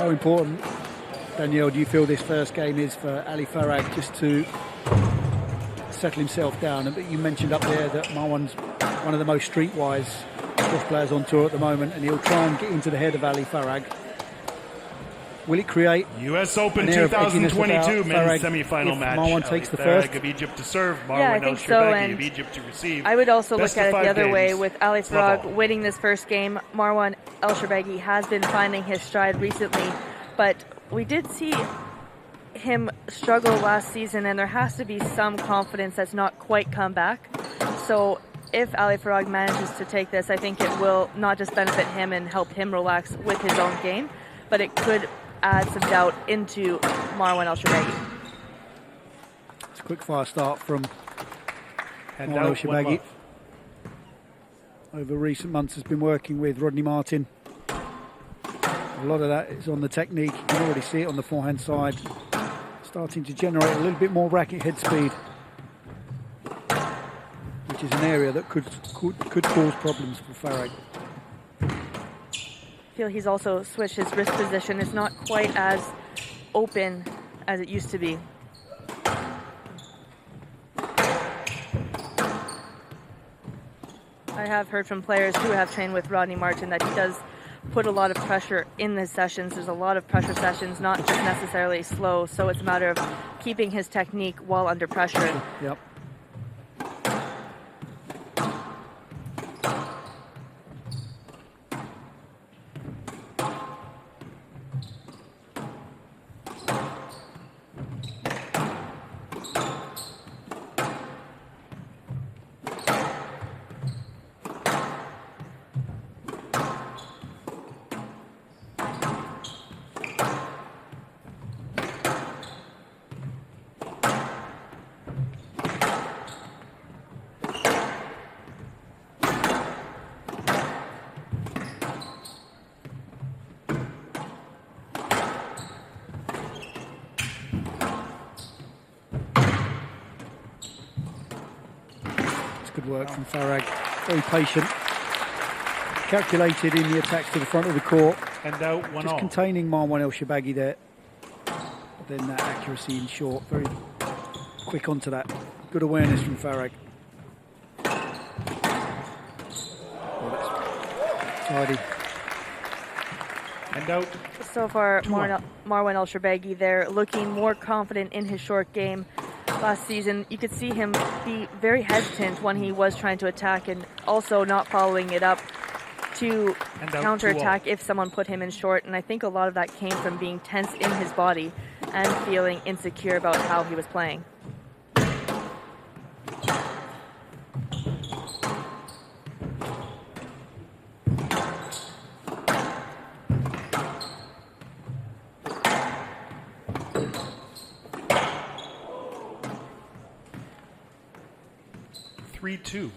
How important, Danielle, do you feel this first game is for Ali Farag just to settle himself down? And you mentioned up there that Marwan's one of the most streetwise squash players on tour at the moment, and he'll try and get into the head of Ali Farag. Will it create U.S. Open 2022 men's semifinal match? Marwan takes the Farag first of Egypt to serve, Yeah, I Marwan think so, Elshorbagy and of Egypt to receive. I would also Best look at of it the 5 other way games. with Ali It's love Farag all. winning this first game. Marwan Elshorbagy has been finding his stride recently, but we did see him struggle last season, and there has to be some confidence that's not quite come back. So if Ali Farag manages to take this, I think it will not just benefit him and help him relax with his own game, but it could add some doubt into Marwan Elshorbagy. It's a quick fire start from And Marwan out, Elshorbagy. Over recent months has been working with Rodney Martin. A lot of that is on the technique. You can already see it on the forehand side. Starting to generate a little bit more racket head speed, which is an area that could cause problems for Farag. I feel he's also switched his wrist position. It's not quite as open as it used to be. I have heard from players who have trained with Rodney Martin that he does put a lot of pressure in the sessions. There's a lot of pressure sessions, not just necessarily slow, so it's a matter of keeping his technique while under pressure. Yep. Good work from Farag. Very patient, calculated in the attacks to the front of the court. And out, one Just all. containing Marwan Elshorbagy there. But then that accuracy in short, very quick onto that. Good awareness from Farag. Tidy. And out. So far, 2-1. Marwan Elshorbagy there looking more confident in his short game. Last season, you could see him be very hesitant when he was trying to attack and also not following it up to counterattack if someone put him in short. And I think a lot of that came from being tense in his body and feeling insecure about how he was playing. Two.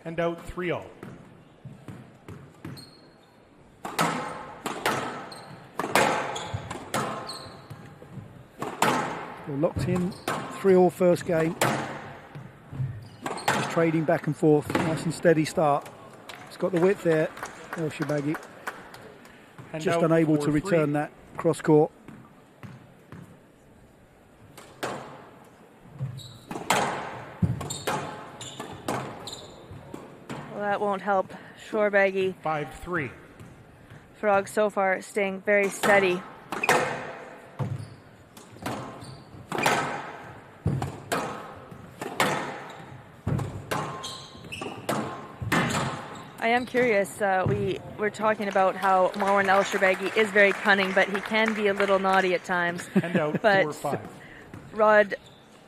And out 3-0. Well, locked in, 3-all first game. Just trading back and forth, nice and steady start. He's got the width there, Elshorbagy. Just unable to return that cross court. Well, that won't help Elshorbagy. 5-3. Farag so far staying very steady. I am curious, we're talking about how Marwan Elshorbagy is very cunning, but he can be a little naughty at times. And out but 4-5. Rod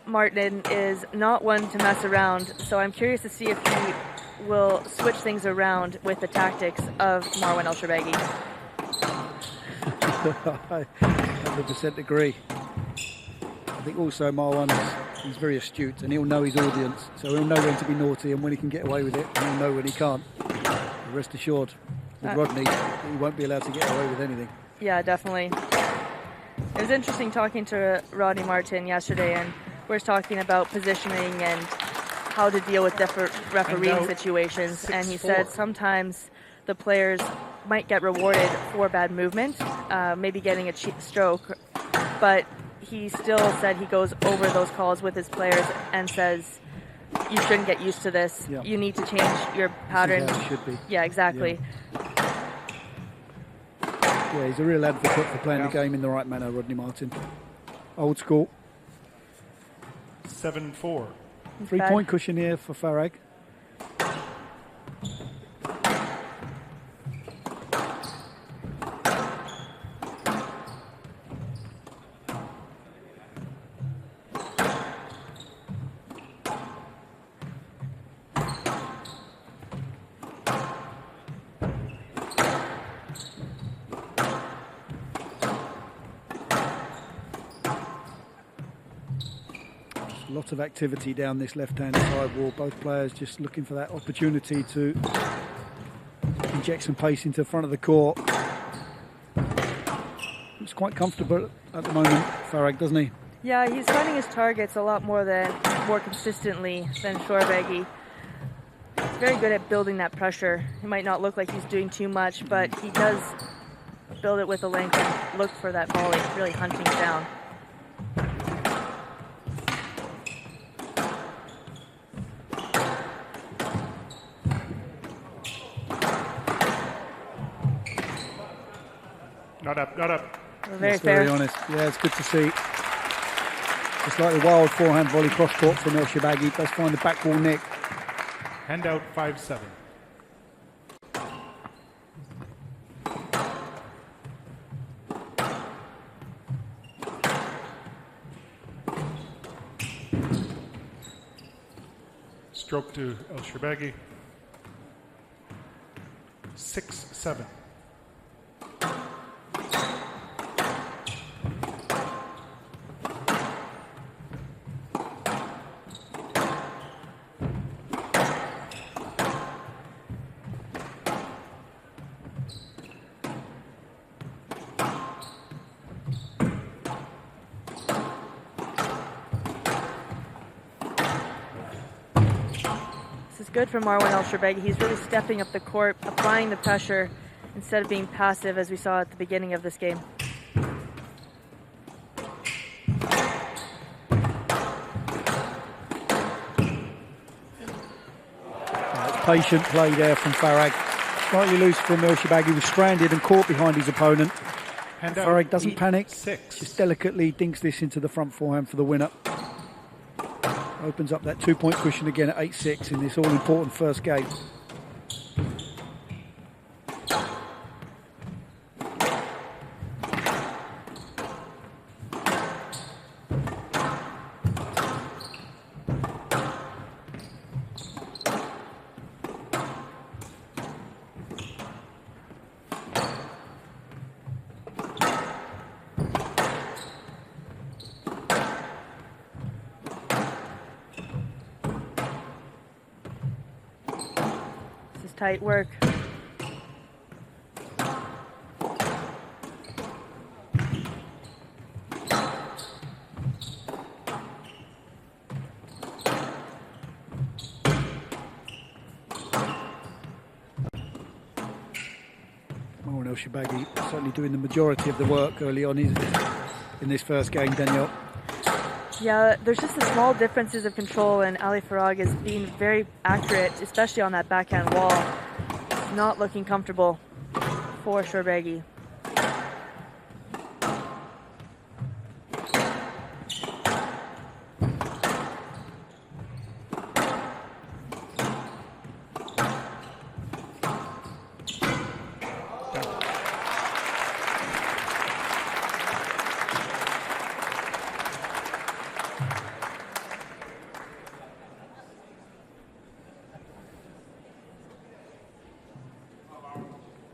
Martin is not one to mess around, so I'm curious to see if he will switch things around with the tactics of Marwan Elshorbagy. I 100% agree. I think also Marwan, he's very astute and he'll know his audience, so he'll know when to be naughty and when he can get away with it, and he'll know when he can't. Rest assured, with Rodney, he won't be allowed to get away with anything. Yeah, definitely. It was interesting talking to Rodney Martin yesterday, and we're talking about positioning and how to deal with different refereeing situations. And he said sometimes the players might get rewarded for bad movement, maybe getting a cheap stroke, but he still said he goes over those calls with his players and says, you shouldn't get used to this. Yeah. You need to change your pattern. This is how it should be. Yeah, exactly. Yeah, he's a real advocate for playing the game in the right manner, Rodney Martin. Old school. 7-4. 3-point cushion here for Farag. Lots of activity down this left-hand side wall. Both players just looking for that opportunity to inject some pace into the front of the court. Looks quite comfortable at the moment, Farag, doesn't he? Yeah, he's finding his targets a lot more consistently than Elshorbagy. He's very good at building that pressure. It might not look like he's doing too much, but he does build it with the length and look for that volley, really hunting down. Not up, not up. Very fair. Very honest. Yeah, it's good to see. Just like the wild forehand volley cross court from Elshorbagy, does find the back wall nick. Handout 5-7. Stroke to Elshorbagy. 6-7. Good for Marwan Elshorbagy. He's really stepping up the court, applying the pressure instead of being passive as we saw at the beginning of this game. Patient play there from Farag. Slightly loose from Elshorbagy. He was stranded and caught behind his opponent. Farag doesn't panic. Just delicately dinks this into the front forehand for the winner. Opens up that 2-point cushion again at 8-6 in this all-important first game. Tight work. Marwan Elshorbagy certainly doing the majority of the work early on in this first game, Danielle. Yeah, there's just the small differences of control, and Ali Farag is being very accurate, especially on that backhand wall. It's not looking comfortable for Elshorbagy.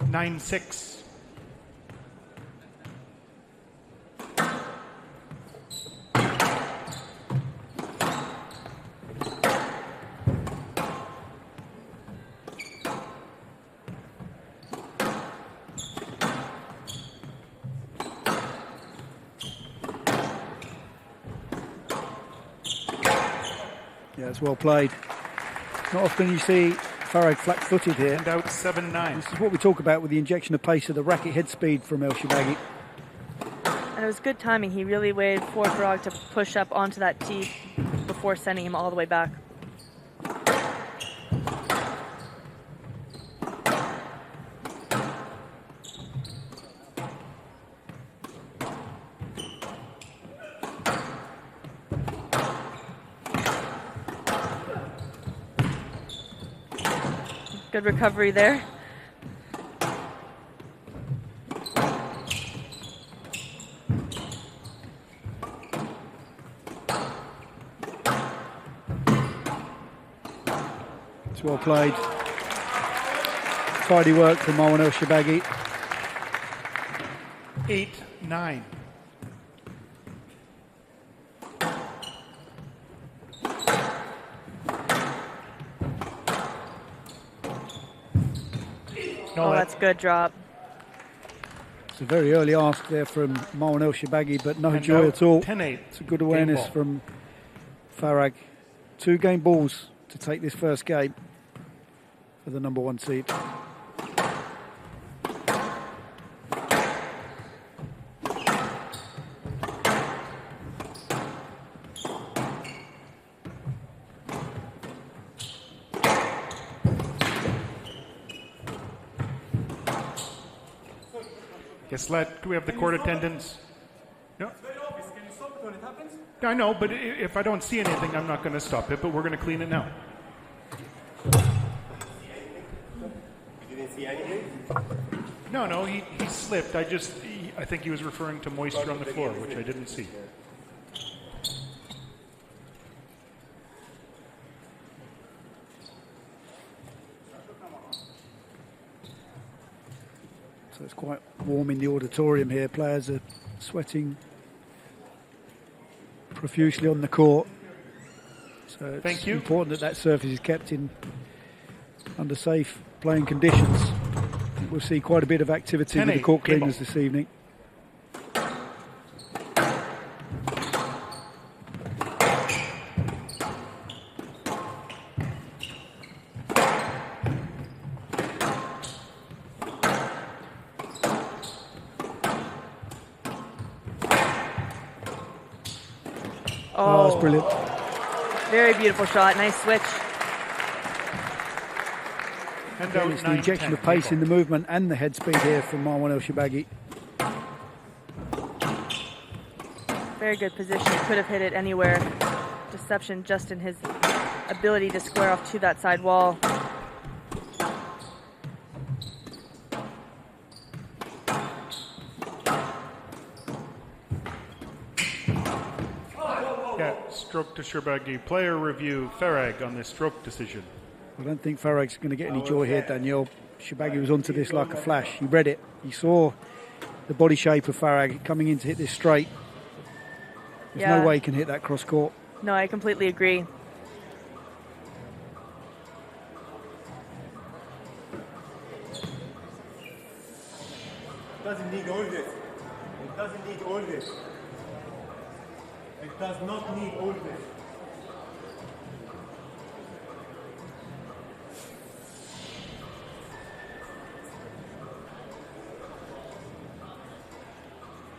Nine, 6. That's well played. Not often you see Farag flat-footed here. And out 7-9. This is what we talk about with the injection of pace of the racket head speed from Elshorbagy. And it was good timing. He really waited for Farag to push up onto that tee before sending him all the way back. Good recovery there. It's well played. Tidy work from Marwan Elshorbagy. 8-9. Oh, that's good drop. It's a very early ask there from Marwan Elshorbagy, but no And joy now at all. 10-8. It's a good awareness Game ball. from Farag. 2 game balls to take this first game for the number 1 seed. Yes, do we have the court attendance? No. It's very obvious. Can you stop it when it happens? I know, but if I don't see anything, I'm not going to stop it, but we're going to clean it now. You didn't see anything? No, he slipped. I think he was referring to moisture on the floor, which I didn't see. So it's quite warm in the auditorium here. Players are sweating profusely on the court. So it's important that surface is kept in under safe playing conditions. We'll see quite a bit of activity with the court cleaners this evening. Oh, that's brilliant. Very beautiful shot. Nice switch. And Again, it's the injection of pace in the movement and the head speed here from Marwan Elshorbagy. Very good position. Could have hit it anywhere. Deception just in his ability to square off to that side wall. Yeah, stroke to Elshorbagy. Player review, Farag on this stroke decision. I don't think Farag's going to get any joy here, Daniel. Elshorbagy was onto this like a flash. He read it. He saw the body shape of Farag coming in to hit this straight. There's no way he can hit that cross court. No, I completely agree. It doesn't need all this. It doesn't need all this. It does not need all this.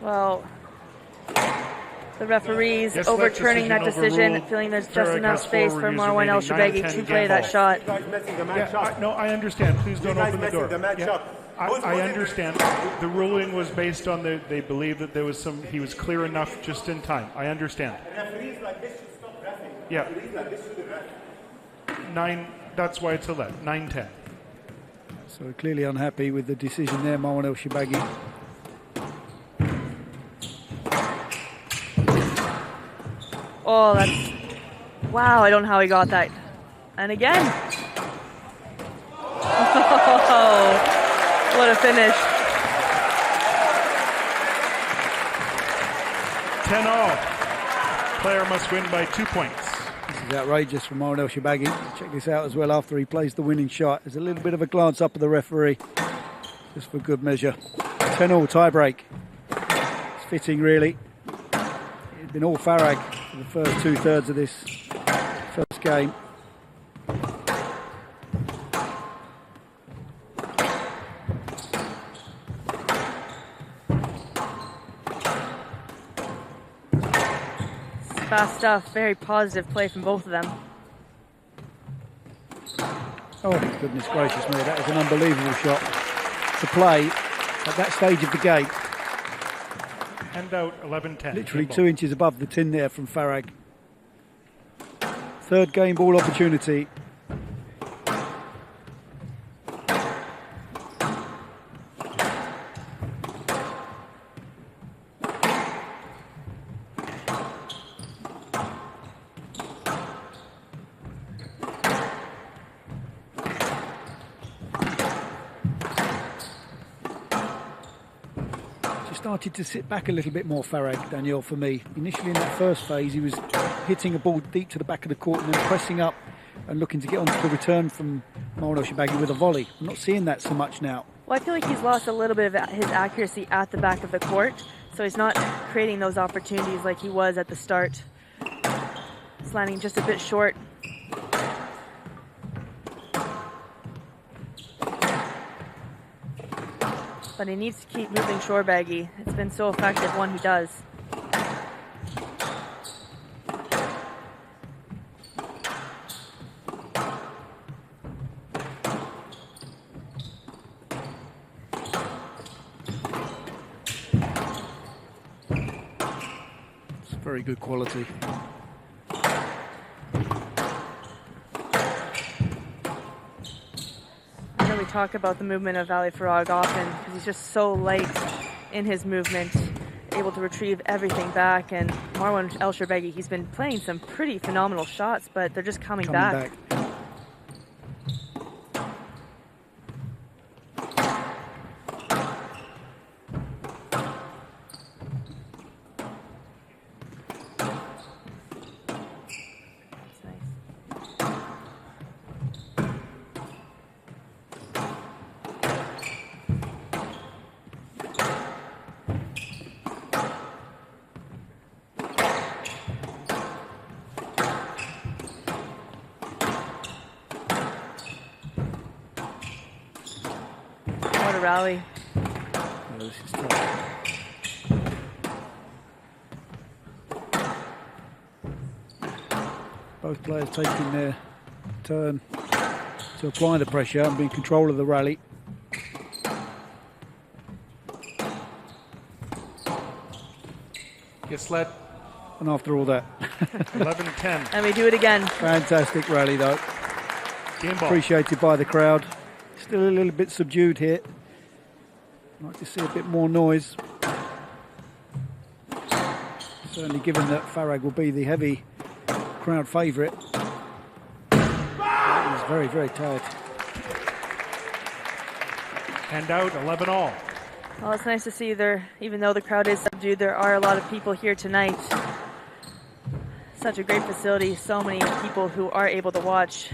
Well, the referees Yes, overturning that decision, overruled. feeling there's just Farag enough has space 4 for reviews Marwan remaining, Elshorbagy 9-10 to play game that ball. shot. You guys messing the match up. No, I understand. Please don't guys open the messing door. the match up. I understand. The ruling was based on they believe that there was he was clear enough just in time. I understand. Referees like this should stop reffing. Yeah. Referees like this should ref. 9, that's why it's 11. 9-10. So clearly unhappy with the decision there, Marwan Elshorbagy. Oh, that's... Wow, I don't know how he got that. And again. Oh, what a finish. 10-all. Player must win by 2 points. This is outrageous from Marwan Elshorbagy. Check this out as well after he plays the winning shot. There's a little bit of a glance up at the referee, just for good measure. 10-all tiebreak. It's fitting, really. It's been all Farag for the first 2/3 of this first game. Fast stuff, very positive play from both of them. Oh, goodness gracious me, that was an unbelievable shot to play at that stage of the game. Hand out 11-10. Literally Game ball. 2 inches above the tin there from Farag. Third game ball opportunity. Started to sit back a little bit more, Farag, Daniel, for me. Initially in that first phase, he was hitting a ball deep to the back of the court and then pressing up and looking to get onto the return from Marwan Elshorbagy with a volley. I'm not seeing that so much now. Well, I feel like he's lost a little bit of his accuracy at the back of the court, so he's not creating those opportunities like he was at the start. He's landing just a bit short. But he needs to keep moving Elshorbagy. It's been so effective when he does. It's very good quality. We talk about the movement of Ali Farag often because he's just so light in his movement, able to retrieve everything back. And Marwan Elshorbagy, he's been playing some pretty phenomenal shots, but they're just coming back. What a rally. Oh, this is tough. Both players taking their turn to apply the pressure and be in control of the rally. Gets led. And after all that, 11-10. And we do it again. fantastic rally though. Game ball. Appreciated by the crowd. Still a little bit subdued here. I'd like to see a bit more noise. Certainly given that Farag will be the heavy crowd favourite. That was very, very tight. Hand out 11-all. Well, it's nice to see there, even though the crowd is subdued, there are a lot of people here tonight. Such a great facility, so many people who are able to watch.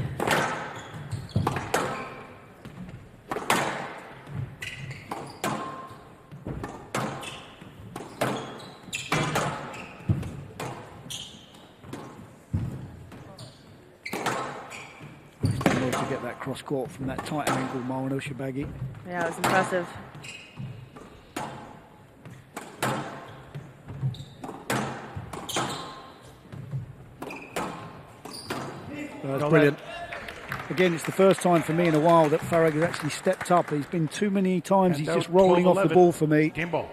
To get that cross court from that tight angle, Marwan Elshorbagy. Yeah, it was impressive. That's brilliant. Again, it's the first time for me in a while that Farag has actually stepped up. He's been too many times, he's just rolling off the ball for me. Game ball.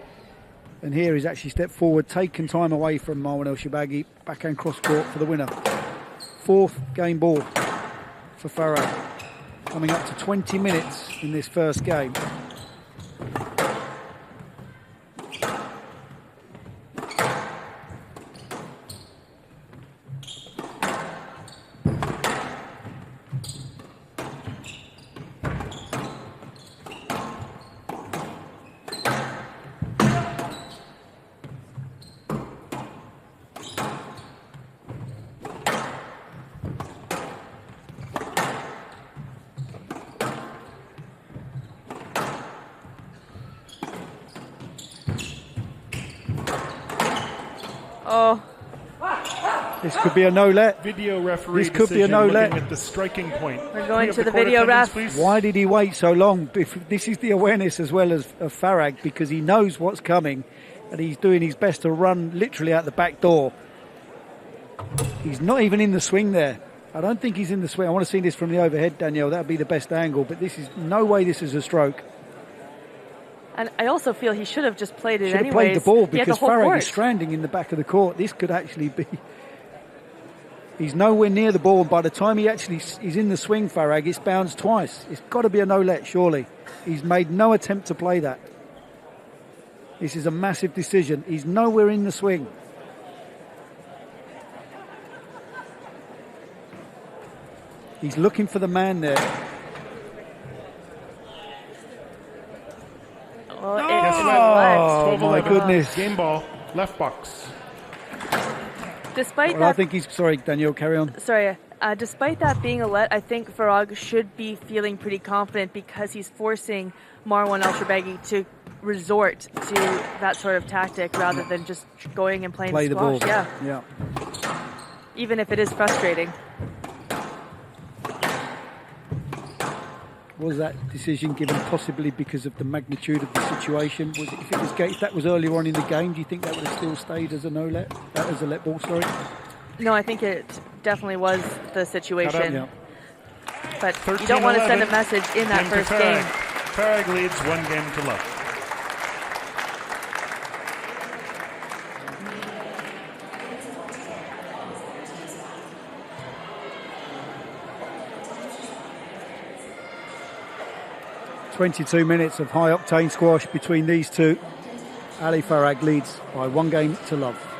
And here he's actually stepped forward, taken time away from Marwan Elshorbagy. Backhand cross court for the winner. Fourth game ball for Farag. Coming up to 20 minutes in this first game. This could be a no-let. Video referee This could be a decision no-let. looking at the striking point. We're going Can we to have the court video attendance, ref. please? Why did he wait so long? This is the awareness as well as of Farag, because he knows what's coming and he's doing his best to run literally out the back door. He's not even in the swing there. I don't think he's in the swing. I want to see this from the overhead, Danielle. That would be the best angle, but this is no way this is a stroke. And I also feel he should have just played it Should have anyways. played the ball He had the because whole Farag court. is stranding in the back of the court. This could actually be... He's nowhere near the ball, and by the time he's in the swing, Farag, it's bounced twice. It's got to be a no-let, surely. He's made no attempt to play that. This is a massive decision. He's nowhere in the swing. He's looking for the man there. Well, it's Guess what? Oh, 12-11. my goodness. Game ball, left box. Despite Well, I that, think he's... Sorry, Danielle, carry on. despite that being a let, I think Farag should be feeling pretty confident because he's forcing Marwan Elshorbagy to resort to that sort of tactic rather than just going and playing Play the squash. ball. Yeah, even if it is frustrating. Was that decision given possibly because of the magnitude of the situation? Was it, if that was earlier on in the game, do you think that would have still stayed as a no-let? As a let ball, sorry? No, I think it definitely was the situation. Yeah. But you don't want to send a message in that first game. Farag leads 1 game to love. .22 minutes of high-octane squash between these two. Ali Farag leads by 1 game to love.